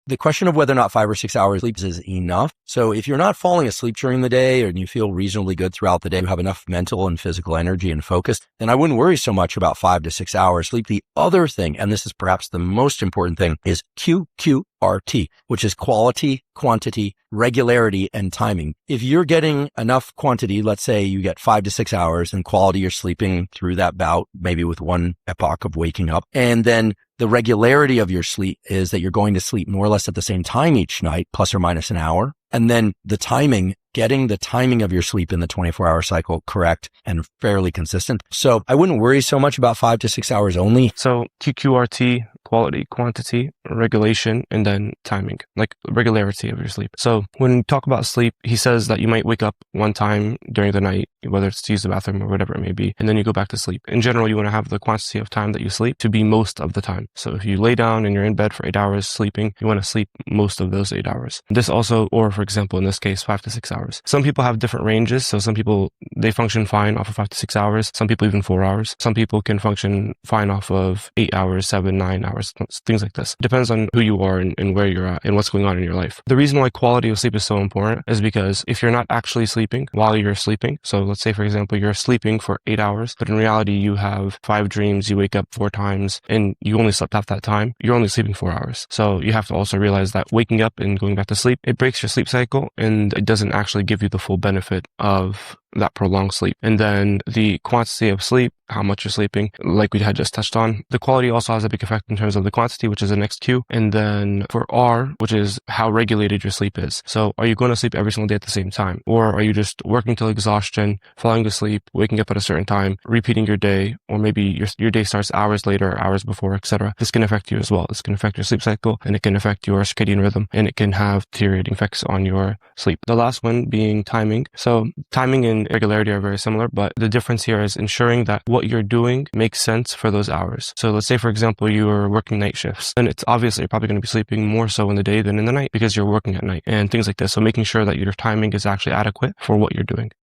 the question of whether or not 5 or 6 hours sleep is enough. So if you're not falling asleep during the day and you feel reasonably good throughout the day, you have enough mental and physical energy and focus, then I wouldn't worry so much about 5 to 6 hours sleep. The other thing, and this is perhaps the most important thing, is QQRT, which is quality, quantity, regularity, and timing. If you're getting enough quantity, let's say you get 5 to 6 hours, and quality, you're sleeping through that bout, maybe with one epoch of waking up, and then the regularity of your sleep is that you're going to sleep more or less at the same time each night, plus or minus an hour. And then the timing, getting the timing of your sleep in the 24-hour cycle correct and fairly consistent. So I wouldn't worry so much about 5 to 6 hours only. So QQRT, quality, quantity, regulation, and then timing, like regularity of your sleep. So when we talk about sleep, he says that you might wake up one time during the night, whether it's to use the bathroom or whatever it may be, and then you go back to sleep. In general, you want to have the quantity of time that you sleep to be most of the time. So if you lay down and you're in bed for 8 hours sleeping, you want to sleep most of those 8 hours. This also, or for example, in this case, 5 to 6 hours. Some people have different ranges. So some people, they function fine off of 5 to 6 hours. Some people even 4 hours. Some people can function fine off of 8 hours, 7, 9 hours, things like this. It depends on who you are and where you're at and what's going on in your life. The reason why quality of sleep is so important is because if you're not actually sleeping while you're sleeping, so let's say, for example, you're sleeping for 8 hours, but in reality, you have 5 dreams, you wake up 4 times, and you only slept half that time, you're only sleeping 4 hours. So you have to also realize that waking up and going back to sleep, it breaks your sleep cycle, and it doesn't actually give you the full benefit of that prolonged sleep. And then the quantity of sleep, how much you're sleeping, like we had just touched on. The quality also has a big effect in terms of the quantity, which is the next Q. And then for R, which is how regulated your sleep is. So are you going to sleep every single day at the same time? Or are you just working till exhaustion, falling asleep, waking up at a certain time, repeating your day, or maybe your day starts hours later, hours before, etc. This can affect you as well. This can affect your sleep cycle, and it can affect your circadian rhythm, and it can have deteriorating effects on your sleep. The last one being timing. So timing and regularity are very similar, but the difference here is ensuring that what you're doing makes sense for those hours. So let's say, for example, you are working night shifts, and it's obviously you're probably going to be sleeping more so in the day than in the night because you're working at night and things like this. So making sure that your timing is actually adequate for what you're doing.